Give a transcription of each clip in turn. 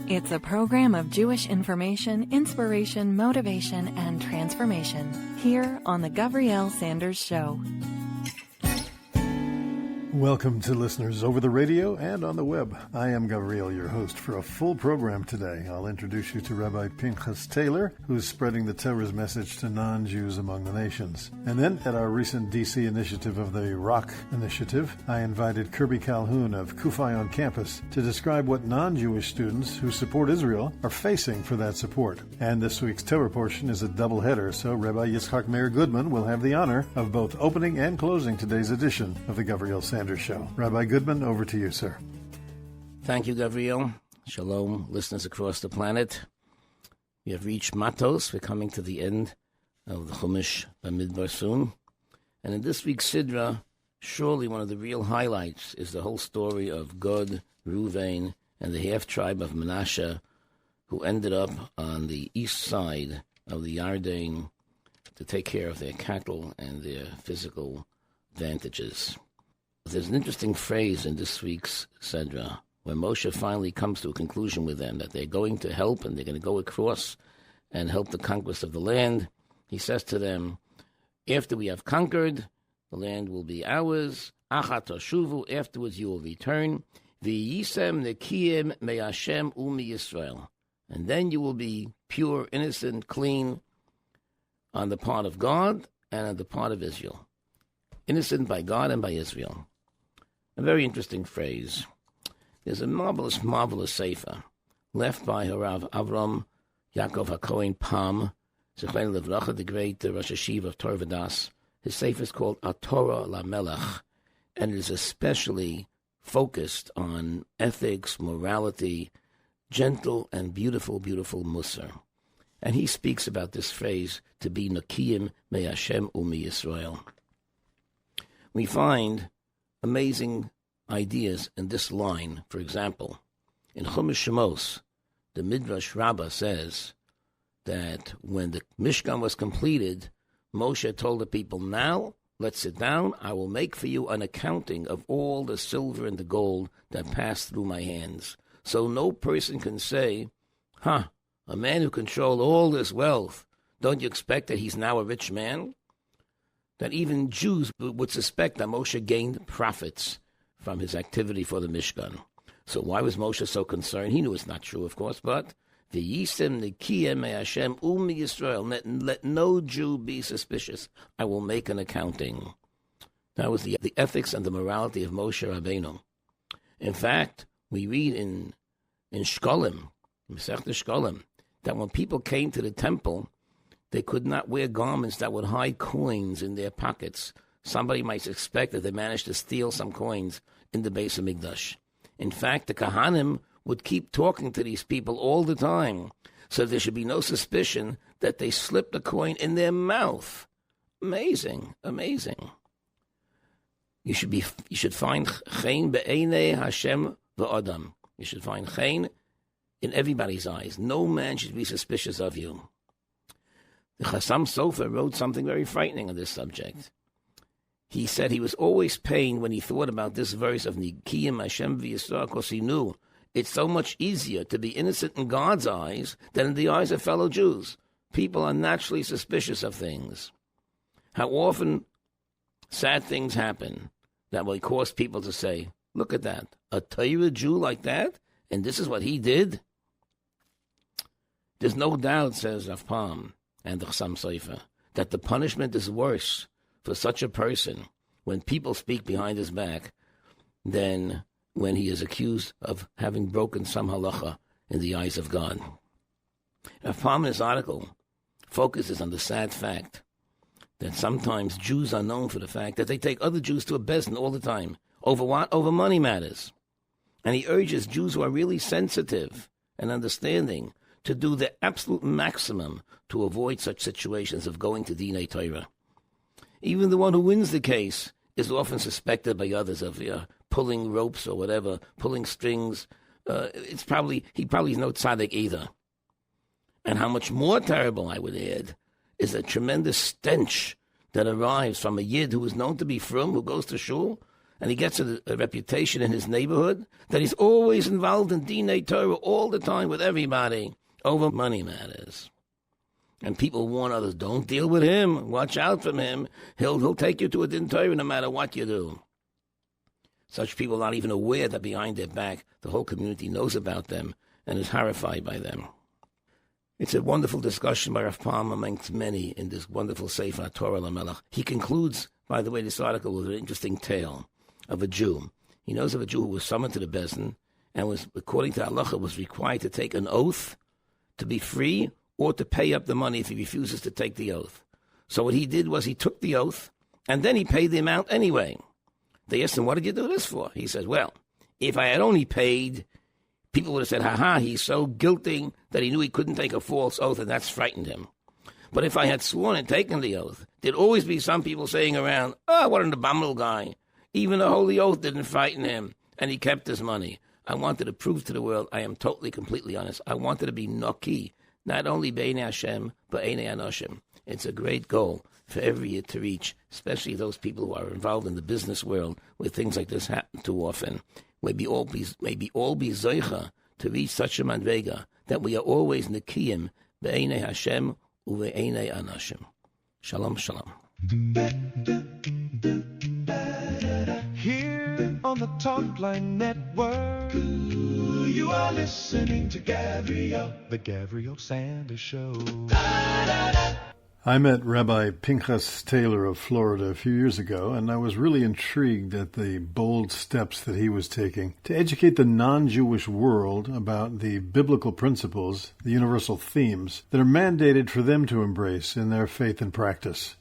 It's a program of Jewish information, inspiration, motivation, and transformation here on the Gavriel Sanders Show. Welcome to listeners over the radio and on the web. I am Gavriel, your host. For a full program today, I'll introduce you to Rabbi Pinchas Taylor, who's spreading the Torah's message to non-Jews among the nations. And then, at our recent DC initiative of the ROC Initiative, I invited Kirby Calhoun of CUFI on campus to describe what non-Jewish students who support Israel are facing for that support. And this week's Torah portion is a doubleheader, so Rabbi Yitzchak Meir Goodman will have the honor of both opening and closing today's edition of the Gavriel Sanders Show. Rabbi Goodman, over to you, sir. Thank you, Gavriel. Shalom, listeners across the planet. We have reached Matos. We're coming to the end of the Chumash Bamidbar soon. And in this week's Sidra, surely one of the real highlights is the whole story of Gad, Reuven, and the half-tribe of Manasseh, who ended up on the east side of the Yarden to take care of their cattle and their physical advantages. There's an interesting phrase in this week's Sedra when Moshe finally comes to a conclusion with them that they're going to help and they're going to go across and help the conquest of the land. He says to them, after we have conquered, the land will be ours. Achat toshuvu, afterwards you will return. V'yisem nekiyim me Hashem u'mi Yisrael. And then you will be pure, innocent, clean on the part of God and on the part of Israel. Innocent by God and by Israel. A very interesting phrase. There's a marvelous, marvelous sefer left by Harav Avram Yaakov HaKohen Pam, Zechlein Levracha, the great Rosh Hashiva of Torah V'das. His sefer is called Torah LaMelech, and it is especially focused on ethics, morality, gentle and beautiful, beautiful Musar. And he speaks about this phrase, to be Nakiyim Me Hashem Umi Yisrael. We find amazing ideas in this line. For example, in Chumash Shemos, the Midrash Rabbah says that when the Mishkan was completed, Moshe told the people, now let's sit down, I will make for you an accounting of all the silver and the gold that passed through my hands. So no person can say, a man who controlled all this wealth, don't you expect that he's now a rich man? That even Jews would suspect that Moshe gained profits from his activity for the Mishkan. So why was Moshe so concerned? He knew it's not true, of course, but V'yisem nekiyem me Hashem u'mi Yisrael. Let no Jew be suspicious. I will make an accounting. That was the ethics and the morality of Moshe Rabbeinu. In fact, we read in Shkolim, Masechta Shkolim, that when people came to the temple, they could not wear garments that would hide coins in their pockets. Somebody might suspect that they managed to steal some coins in the Beis HaMikdash. In fact, the Kahanim would keep talking to these people all the time, so there should be no suspicion that they slipped a coin in their mouth. Amazing, amazing. You should find chen be'enei Hashem v'adam. You should find chen in everybody's eyes. No man should be suspicious of you. The Chassam Sofer wrote something very frightening on this subject. He said he was always pained when he thought about this verse of Nikiyim Hashem v'Yisrael, because he knew it's so much easier to be innocent in God's eyes than in the eyes of fellow Jews. People are naturally suspicious of things. How often sad things happen that will cause people to say, look at that, a Torah Jew like that, and this is what he did? There's no doubt, says Rav Pam and the Chassam Sofer, that the punishment is worse for such a person when people speak behind his back than when he is accused of having broken some halacha in the eyes of God. Rav Pam in his article focuses on the sad fact that sometimes Jews are known for the fact that they take other Jews to a bezdin all the time. Over what? Over money matters. And he urges Jews who are really sensitive and understanding to do the absolute maximum to avoid such situations of going to Dinei Torah. Even the one who wins the case is often suspected by others of pulling ropes or whatever, pulling strings. He probably is no tzaddik either. And how much more terrible, I would add, is the tremendous stench that arrives from a yid who is known to be frum, who goes to shul, and he gets a reputation in his neighborhood that he's always involved in Dinei Torah all the time with everybody over money matters. And people warn others, don't deal with him, watch out from him. He'll take you to a Din Torah no matter what you do. Such people are not even aware that behind their back, the whole community knows about them and is horrified by them. It's a wonderful discussion by Rav Palm amongst many in this wonderful Sefer Torah Lamelech. He concludes, by the way, this article with an interesting tale of a Jew. He knows of a Jew who was summoned to the Bezdin and was, according to Halacha, was required to take an oath to be free or to pay up the money if he refuses to take the oath. So what he did was he took the oath and then he paid the amount anyway. They asked him, what did you do this for? He says, well, if I had only paid, people would have said, he's so guilty that he knew he couldn't take a false oath, and that's frightened him. But if I had sworn and taken the oath, there'd always be some people saying around, what an abominable guy. Even the holy oath didn't frighten him, and he kept his money. I wanted to prove to the world I am totally, completely honest. I wanted to be Noki, not only Beinei Hashem, but Einei Anoshim. It's a great goal for every year to reach, especially those people who are involved in the business world where things like this happen too often. Maybe all be zoicha to reach such a madrega that we are always nekiyim be'einei Hashem uve'einei anashim. Shalom, shalom. Here on the Talkline Network, you are listening to Gavriel, the Gavriel Sanders Show. I met Rabbi Pinchas Taylor of Florida a few years ago, and I was really intrigued at the bold steps that he was taking to educate the non-Jewish world about the biblical principles, the universal themes that are mandated for them to embrace in their faith and practice.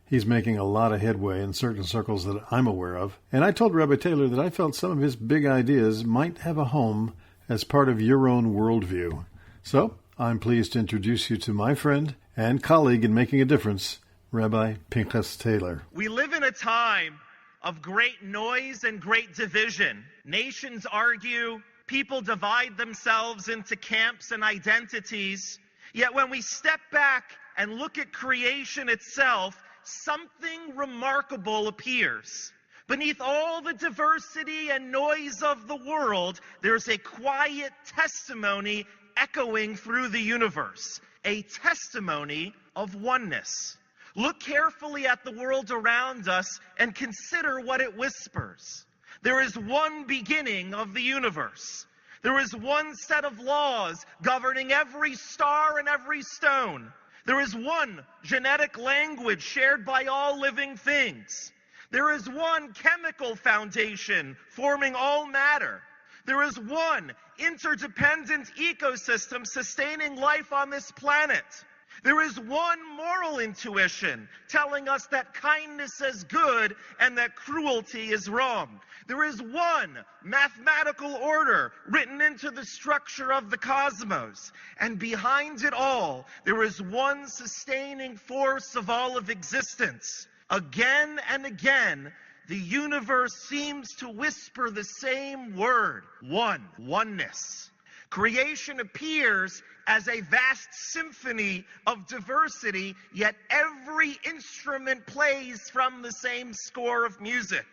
He's making a lot of headway in certain circles that I'm aware of, and I told Rabbi Taylor that I felt some of his big ideas might have a home as part of your own worldview. So, I'm pleased to introduce you to my friend and colleague in making a difference, Rabbi Pinchas Taylor. We live in a time of great noise and great division. Nations argue, people divide themselves into camps and identities. Yet when we step back and look at creation itself, something remarkable appears. Beneath all the diversity and noise of the world, there's a quiet testimony echoing through the universe, a testimony of oneness. Look carefully at the world around us and consider what it whispers. There is one beginning of the universe. There is one set of laws governing every star and every stone. There is one genetic language shared by all living things. There is one chemical foundation forming all matter. There is one interdependent ecosystem sustaining life on this planet. There is one moral intuition telling us that kindness is good and that cruelty is wrong. There is one mathematical order written into the structure of the cosmos. And behind it all, there is one sustaining force of all of existence. Again and again, the universe seems to whisper the same word, oneness. Creation appears as a vast symphony of diversity, yet every instrument plays from the same score of music.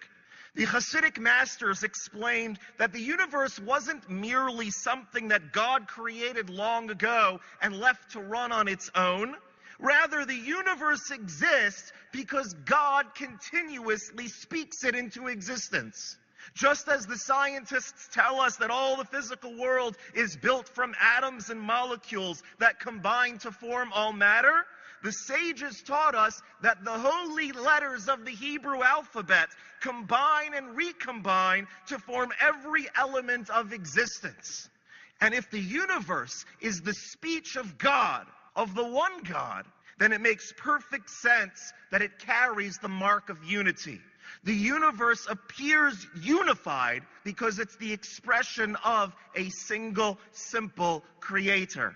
The Hasidic masters explained that the universe wasn't merely something that God created long ago and left to run on its own. Rather, the universe exists because God continuously speaks it into existence. Just as the scientists tell us that all the physical world is built from atoms and molecules that combine to form all matter, the sages taught us that the holy letters of the Hebrew alphabet combine and recombine to form every element of existence. And if the universe is the speech of God, of the one God, then it makes perfect sense that it carries the mark of unity. The universe appears unified because it's the expression of a single, simple creator.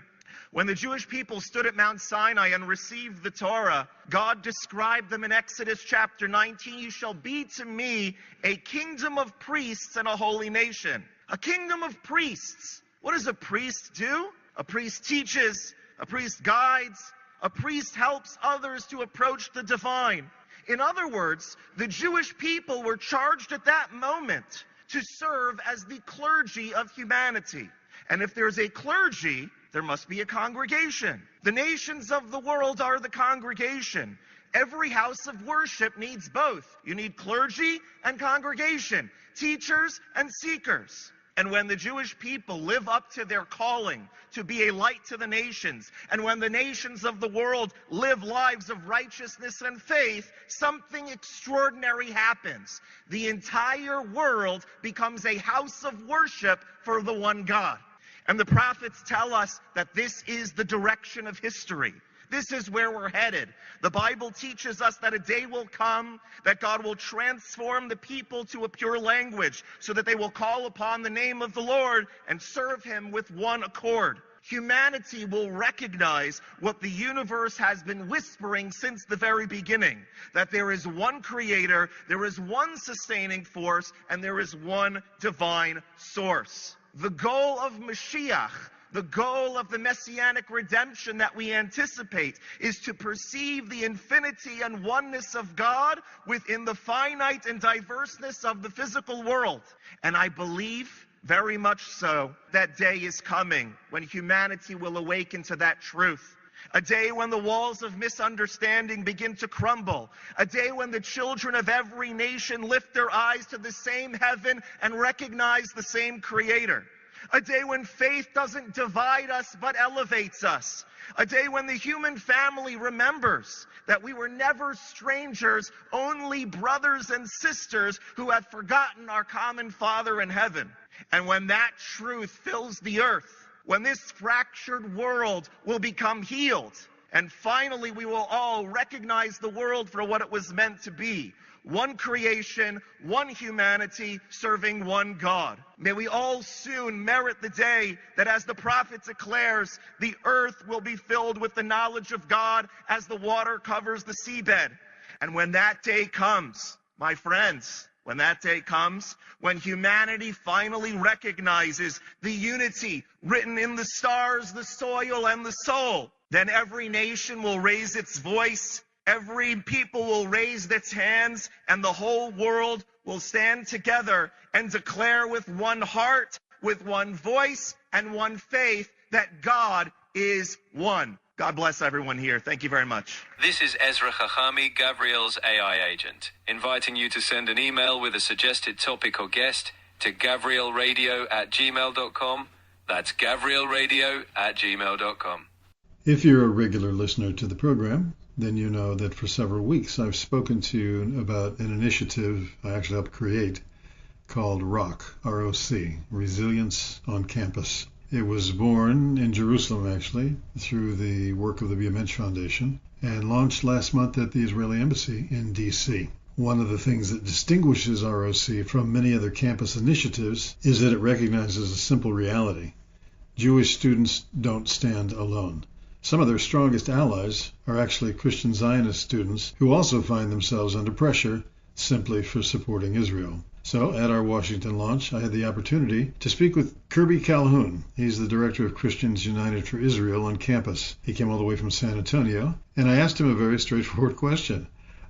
When the Jewish people stood at Mount Sinai and received the Torah, God described them in Exodus chapter 19, "You shall be to me a kingdom of priests and a holy nation." A kingdom of priests. What does a priest do? A priest teaches, a priest guides, a priest helps others to approach the divine. In other words, the Jewish people were charged at that moment to serve as the clergy of humanity. And if there's a clergy, there must be a congregation. The nations of the world are the congregation. Every house of worship needs both. You need clergy and congregation, teachers and seekers. And when the Jewish people live up to their calling to be a light to the nations, and when the nations of the world live lives of righteousness and faith, something extraordinary happens. The entire world becomes a house of worship for the one God. And the prophets tell us that this is the direction of history. This is where we're headed. The Bible teaches us that a day will come that God will transform the people to a pure language so that they will call upon the name of the Lord and serve him with one accord. Humanity will recognize what the universe has been whispering since the very beginning, that there is one creator, there is one sustaining force, and there is one divine source. The goal of Mashiach, the goal of the messianic redemption that we anticipate, is to perceive the infinity and oneness of God within the finite and diverseness of the physical world. And I believe very much so that day is coming when humanity will awaken to that truth. A day when the walls of misunderstanding begin to crumble. A day when the children of every nation lift their eyes to the same heaven and recognize the same Creator. A day when faith doesn't divide us but elevates us. A day when the human family remembers that we were never strangers, only brothers and sisters who have forgotten our common Father in heaven. And when that truth fills the earth, when this fractured world will become healed, and finally we will all recognize the world for what it was meant to be. One creation, one humanity, serving one God. May we all soon merit the day that, as the prophet declares, the earth will be filled with the knowledge of God as the water covers the seabed. And when that day comes, my friends, when that day comes, when humanity finally recognizes the unity written in the stars, the soil, and the soul, then every nation will raise its voice, every people will raise its hands, and the whole world will stand together and declare with one heart, with one voice, and one faith that God is one. God bless everyone here. Thank you very much. This is Ezra Chachami, Gavriel's AI agent, inviting you to send an email with a suggested topic or guest to GavrielRadio@gmail.com. That's GavrielRadio@gmail.com. If you're a regular listener to the program, then you know that for several weeks I've spoken to you about an initiative I actually helped create called ROC, R-O-C, Resilience on Campus. It was born in Jerusalem, actually, through the work of the BMH Foundation, and launched last month at the Israeli Embassy in D.C. One of the things that distinguishes ROC from many other campus initiatives is that it recognizes a simple reality. Jewish students don't stand alone. Some of their strongest allies are actually Christian Zionist students who also find themselves under pressure simply for supporting Israel. So at our Washington launch, I had the opportunity to speak with Kirby Calhoun. He's the director of Christians United for Israel on campus. He came all the way from San Antonio, and I asked him a very straightforward question.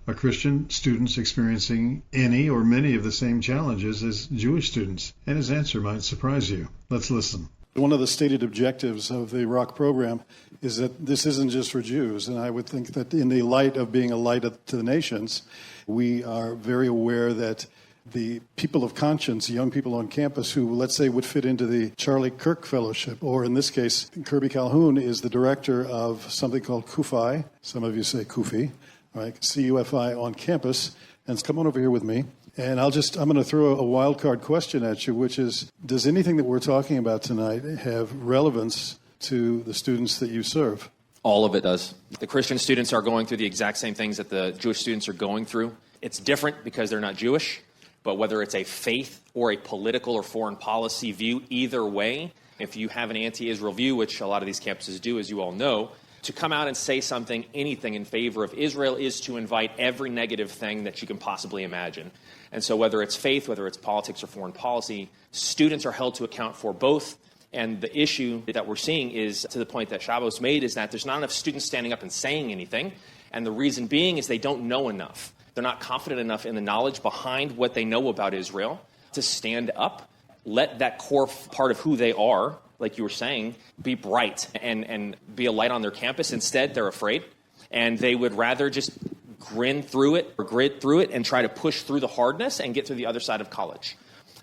Are Christian students experiencing any or many of the same challenges as Jewish students? And his answer might surprise you. Let's listen. One of the stated objectives of the ROC program is that this isn't just for Jews, and I would think that in the light of being a light to the nations, we are very aware that the people of conscience, young people on campus who, let's say, would fit into the Charlie Kirk Fellowship, or in this case, Kirby Calhoun is the director of something called CUFI, some of you say CUFI, right? CUFI on campus, and come on over here with me. And I'm going to throw a wild card question at you, which is, does anything that we're talking about tonight have relevance to the students that you serve? All of it does. The Christian students are going through the exact same things that the Jewish students are going through. It's different because they're not Jewish, but whether it's a faith or a political or foreign policy view, either way, if you have an anti-Israel view, which a lot of these campuses do, as you all know, to come out and say something, anything in favor of Israel is to invite every negative thing that you can possibly imagine. And so whether it's faith, whether it's politics or foreign policy, students are held to account for both. And the issue that we're seeing is, to the point that Shabbos made, is that there's not enough students standing up and saying anything. And the reason being is they don't know enough. They're not confident enough in the knowledge behind what they know about Israel to stand up, let that core part of who they are, like you were saying, be bright and be a light on their campus. Instead, they're afraid, and they would rather just grin through it or grit through it and try to push through the hardness and get to the other side of college.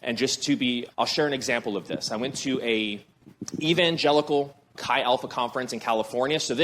And I'll share an example of this. I went to a evangelical Chi Alpha conference in California. So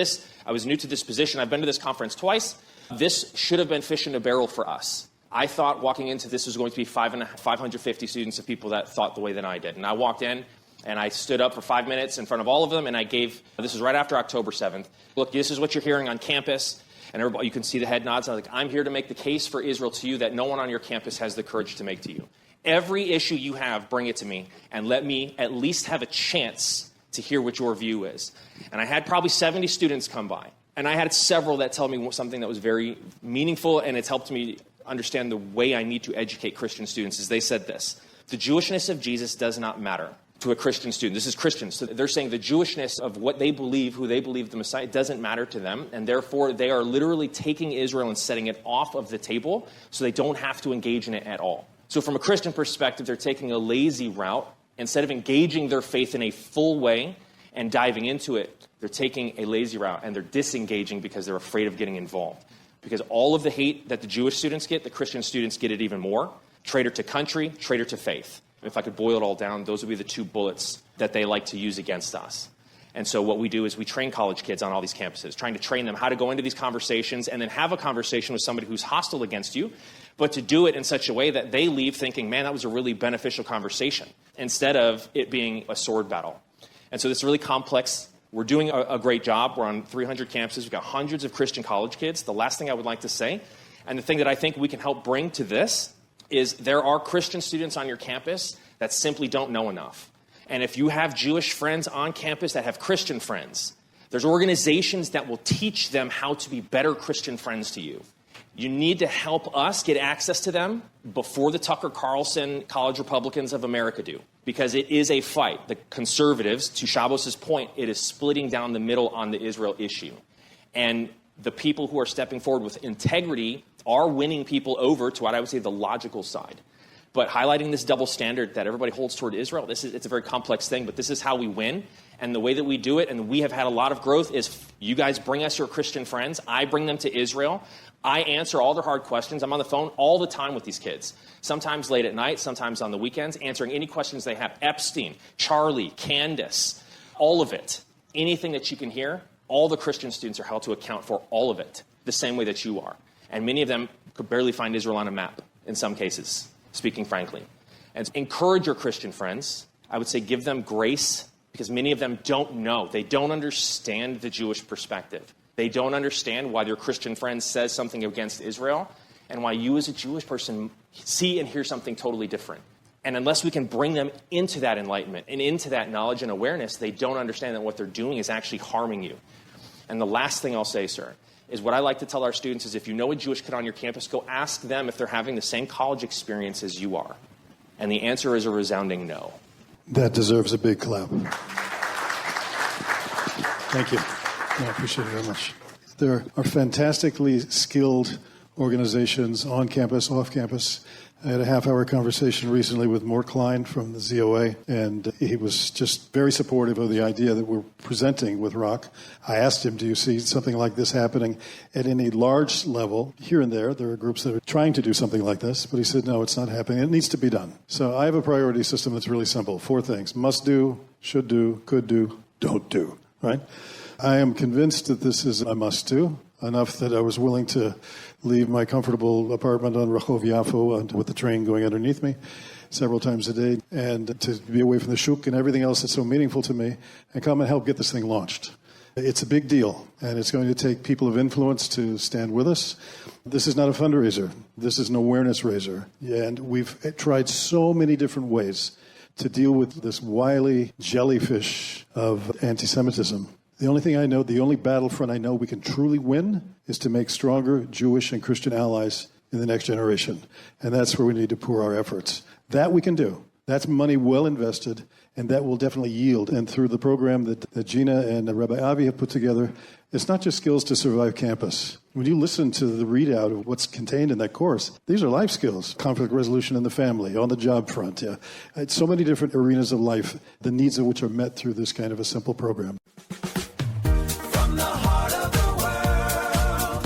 I was new to this position. I've been to this conference twice. This should have been fish in a barrel for us. I thought walking into this was going to be 550 students of people that thought the way that I did. And I walked in and I stood up for 5 minutes in front of all of them, and this was right after October 7th. Look, this is what you're hearing on campus. And everybody, you can see the head nods. I was like, I'm here to make the case for Israel to you that no one on your campus has the courage to make to you. Every issue you have, bring it to me, and let me at least have a chance to hear what your view is. And I had probably 70 students come by. And I had several that tell me something that was very meaningful, and it's helped me understand the way I need to educate Christian students. Is they said this: the Jewishness of Jesus does not matter to a Christian student. This is Christians. So they're saying the Jewishness of what they believe, who they believe the Messiah, doesn't matter to them. And therefore, they are literally taking Israel and setting it off of the table so they don't have to engage in it at all. So from a Christian perspective, they're taking a lazy route. Instead of engaging their faith in a full way and diving into it, they're taking a lazy route and they're disengaging because they're afraid of getting involved. Because all of the hate that the Jewish students get, the Christian students get it even more. Traitor to country, traitor to faith. If I could boil it all down, those would be the two bullets that they like to use against us. And so what we do is we train college kids on all these campuses, trying to train them how to go into these conversations and then have a conversation with somebody who's hostile against you, but to do it in such a way that they leave thinking, man, that was a really beneficial conversation, instead of it being a sword battle. And so this is really complex. We're doing a great job. We're on 300 campuses. We've got hundreds of Christian college kids. The last thing I would like to say, and the thing that I think we can help bring to this, is there are Christian students on your campus that simply don't know enough. And if you have Jewish friends on campus that have Christian friends, there's organizations that will teach them how to be better Christian friends to you. You need to help us get access to them before the Tucker Carlson College Republicans of America do, because it is a fight. The conservatives, to Shabbos' point, it is splitting down the middle on the Israel issue. And the people who are stepping forward with integrity are winning people over to what I would say the logical side. But highlighting this double standard that everybody holds toward Israel, it's a very complex thing, but this is how we win. And the way that we do it, and we have had a lot of growth, is you guys bring us your Christian friends. I bring them to Israel. I answer all their hard questions. I'm on the phone all the time with these kids, sometimes late at night, sometimes on the weekends, answering any questions they have. Epstein, Charlie, Candace, all of it. Anything that you can hear, all the Christian students are held to account for all of it, the same way that you are. And many of them could barely find Israel on a map in some cases, speaking frankly. And encourage your Christian friends. I would say give them grace, because many of them don't know. They don't understand the Jewish perspective. They don't understand why their Christian friend says something against Israel and why you as a Jewish person see and hear something totally different. And unless we can bring them into that enlightenment and into that knowledge and awareness, they don't understand that what they're doing is actually harming you. And the last thing I'll say, sir, is what I like to tell our students is if you know a Jewish kid on your campus, go ask them if they're having the same college experience as you are. And the answer is a resounding no. That deserves a big clap. Thank you. I appreciate it very much. There are fantastically skilled organizations on campus, off campus. I had a half-hour conversation recently with Mort Klein from the ZOA, and he was just very supportive of the idea that we're presenting with ROC. I asked him, do you see something like this happening at any large level? Here and there are groups that are trying to do something like this, but he said, no, it's not happening. It needs to be done. So I have a priority system that's really simple. 4 things: must do, should do, could do, don't do, right? I am convinced that this is a must-do, enough that I was willing to leave my comfortable apartment on Rehov Yafo with the train going underneath me several times a day, and to be away from the shuk and everything else that's so meaningful to me, and come and help get this thing launched. It's a big deal, and it's going to take people of influence to stand with us. This is not a fundraiser. This is an awareness raiser, and we've tried so many different ways to deal with this wily jellyfish of anti-Semitism. The only thing I know, the only battlefront I know we can truly win is to make stronger Jewish and Christian allies in the next generation. And that's where we need to pour our efforts. That we can do. That's money well invested, and that will definitely yield. And through the program that Gina and Rabbi Avi have put together, It's not just skills to survive campus. When you listen to the readout of what's contained in that course, these are life skills, conflict resolution in the family, on the job front. It's so many different arenas of life, the needs of which are met through this kind of a simple program. From the heart of the world,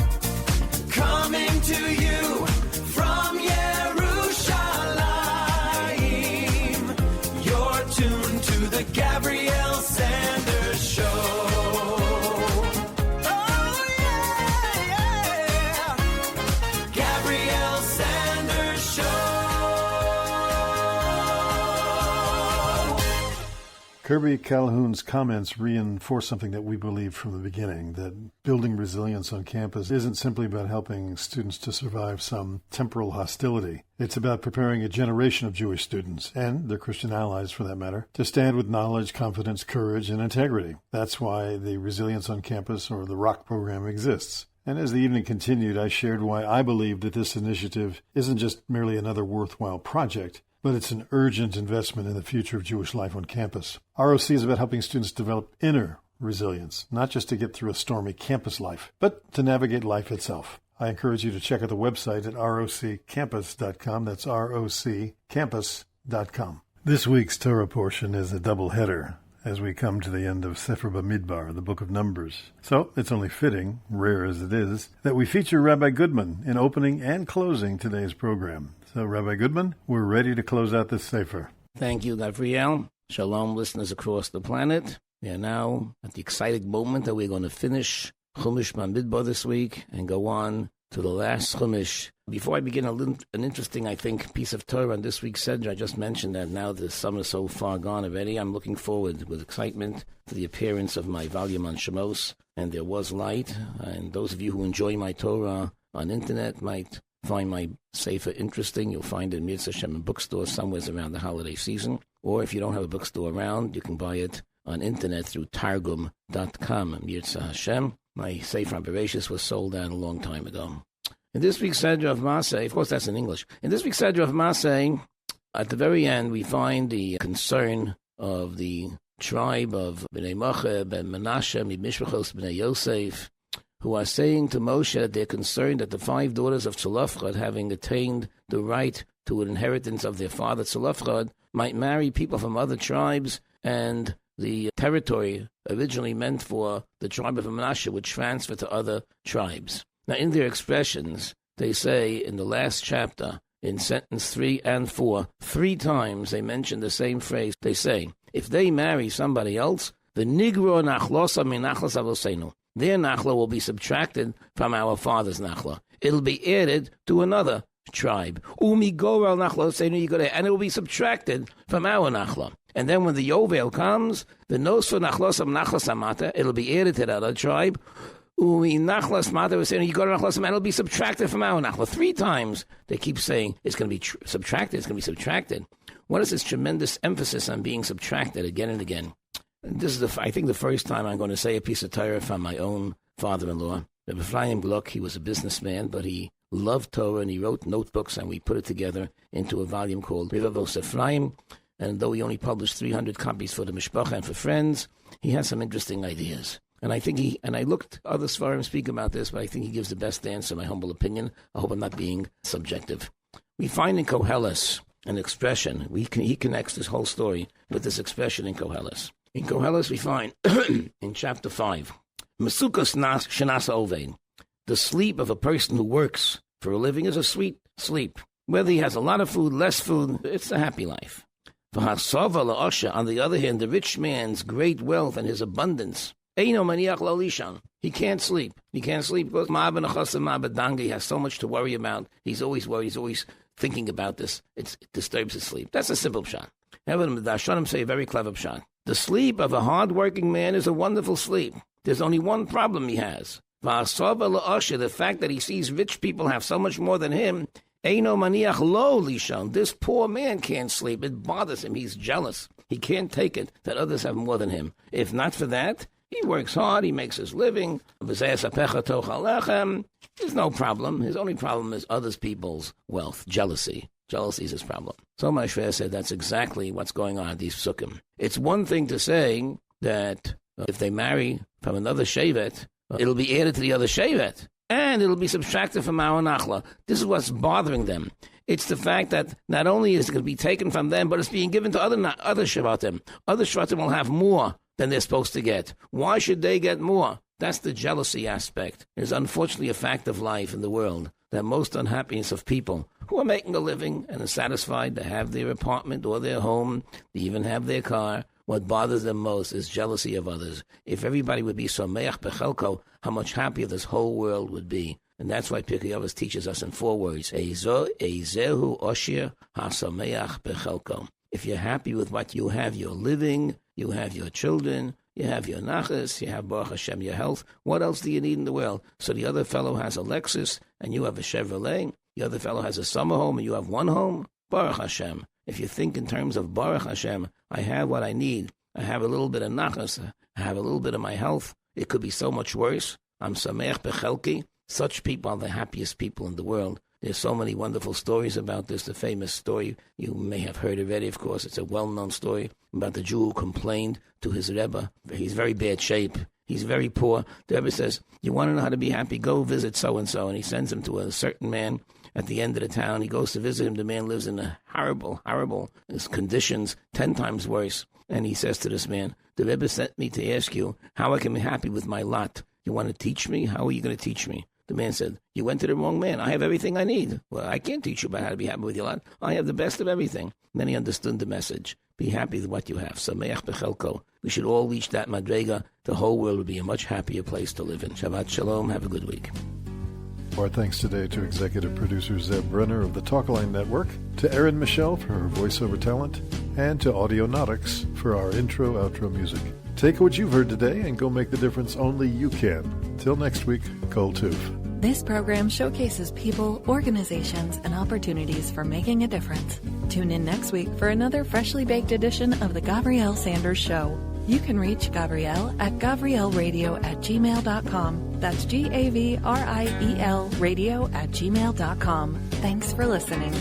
coming to you from Yerushalayim. You're tuned to the Gavriel Sanders Show. Kirby Calhoun's comments reinforce something that we believed from the beginning, that building resilience on campus isn't simply about helping students to survive some temporal hostility. It's about preparing a generation of Jewish students, and their Christian allies for that matter, to stand with knowledge, confidence, courage, and integrity. That's why the Resilience on Campus, or the ROC program, exists. And as the evening continued, I shared why I believe that this initiative isn't just merely another worthwhile project, but it's an urgent investment in the future of Jewish life on campus. ROC is about helping students develop inner resilience, not just to get through a stormy campus life, but to navigate life itself. I encourage you to check out the website at roccampus.com. That's roccampus.com. This week's Torah portion is a double header as we come to the end of Sefer Bamidbar, the book of Numbers. So it's only fitting, rare as it is, that we feature Rabbi Goodman in opening and closing today's program. So, Rabbi Goodman, we're ready to close out this Sefer. Thank you, Gavriel. Shalom, listeners across the planet. We are now at the exciting moment that we're going to finish Chumash Bamidbar this week and go on to the last Chumash. Before I begin, an interesting, I think, piece of Torah on this week's Sedra. I just mentioned that now the summer is so far gone already. I'm looking forward with excitement to the appearance of my volume on Shemos, and there was light. And those of you who enjoy my Torah on internet might find my Sefer interesting. You'll find it in Mirza Hashem in bookstores somewhere around the holiday season. Or if you don't have a bookstore around, you can buy it on internet through targum.com. Mirza Hashem. My Sefer on Bereshis was sold out a long time ago. In this week's Sedra of Masei, of course that's in English. In this week's Sedra of Masei, at the very end, we find the concern of the tribe of Bnei Moche, Ben Menashe, Mishpachos, Bnei Yosef, who are saying to Moshe that they're concerned that the 5 daughters of Tzolofchad, having attained the right to an inheritance of their father Tzolofchad, might marry people from other tribes, and the territory originally meant for the tribe of Menashe would transfer to other tribes. Now, in their expressions, they say in the last chapter, in sentence 3 and 4, 3 times they mention the same phrase. They say, if they marry somebody else, the nigro nachlosa min nachlas avosenu, their nachla will be subtracted from our father's nachla. It'll be added to another tribe. Umi goral nachlosenu yigoreh, and it will be subtracted from our nachla. And then when the Yovel comes, the nosfa nachlosam nachlas amata, it'll be added to the other tribe. Umi nachlas mata was saying, yigoreh nachlas amata, it'll be subtracted from our nachla. 3 times they keep saying it's going to be subtracted. It's going to be subtracted. What is this tremendous emphasis on being subtracted again and again? This is, I think, the first time I'm going to say a piece of Torah from my own father-in-law. Rabbi Ephraim Gluck, he was a businessman, but he loved Torah, and he wrote notebooks, and we put it together into a volume called Rivavos Ephraim. And though he only published 300 copies for the Mishpacha and for friends, he has some interesting ideas. And I think I looked other Sfarim speak about this, but I think he gives the best answer, in my humble opinion. I hope I'm not being subjective. We find in Koheles an expression. He connects this whole story with this expression in Koheles. In Koheles, we find, in chapter 5, Mesukas Shenasa Ovein, the sleep of a person who works for a living is a sweet sleep. Whether he has a lot of food, less food, it's a happy life. V'hasava la'asha, on the other hand, the rich man's great wealth and his abundance, eino maniach la'lishan, he can't sleep. He can't sleep because he has so much to worry about. He's always worried. He's always thinking about this. It disturbs his sleep. That's a simple pshat. However, the Darshanim say a very clever pshat. The sleep of a hard-working man is a wonderful sleep. There's only one problem he has. The fact that he sees rich people have so much more than him, eino maniach lo lishon. This poor man can't sleep. It bothers him. He's jealous. He can't take it that others have more than him. If not for that, he works hard. He makes his living. There's no problem. His only problem is other people's wealth, jealousy. Jealousy is his problem. So my Shver said that's exactly what's going on in these psukim. It's one thing to say that if they marry from another shevet, It'll be added to the other shevet, and it'll be subtracted from our nachla. This is what's bothering them. It's the fact that not only is it going to be taken from them, but it's being given to other shvatim. Other shvatim will have more than they're supposed to get. Why should they get more? That's the jealousy aspect. It's unfortunately a fact of life in the world that most unhappiness of people who are making a living and are satisfied to have their apartment or their home, to even have their car, what bothers them most is jealousy of others. If everybody would be so me'ach bechelko, how much happier this whole world would be. And that's why Pirkei Avos teaches us in 4 words, Eizehu oshir hasameach bechelko. If you're happy with what you have, you're living, you have your children, you have your nachas, you have Baruch Hashem, your health. What else do you need in the world? So the other fellow has a Lexus and you have a Chevrolet. The other fellow has a summer home and you have one home. Baruch Hashem. If you think in terms of Baruch Hashem, I have what I need. I have a little bit of nachas. I have a little bit of my health. It could be so much worse. I'm sameach bechelki. Such people are the happiest people in the world. There's so many wonderful stories about this. The famous story, you may have heard already, of course. It's a well-known story about the Jew who complained to his Rebbe. He's very bad shape. He's very poor. The Rebbe says, you want to know how to be happy? Go visit so-and-so. And he sends him to a certain man at the end of the town. He goes to visit him. The man lives in horrible conditions, 10 times worse. And he says to this man, the Rebbe sent me to ask you how I can be happy with my lot. You want to teach me? How are you going to teach me? The man said, you went to the wrong man. I have everything I need. Well, I can't teach you about how to be happy with your lot. I have the best of everything. And then he understood the message. Be happy with what you have. Sameach bechelko. We should all reach that madrega. The whole world would be a much happier place to live in. Shabbat shalom. Have a good week. Our thanks today to executive producer Zeb Brenner of the Talkline Network, to Erin Michelle for her voiceover talent, and to Audionautics for our intro-outro music. Take what you've heard today and go make the difference only you can. Till next week, Kol Tuv. This program showcases people, organizations, and opportunities for making a difference. Tune in next week for another freshly baked edition of The Gavriel Sanders Show. You can reach Gavriel at GavrielRadio@gmail.com. That's GAVRIEL radio@gmail.com. Thanks for listening.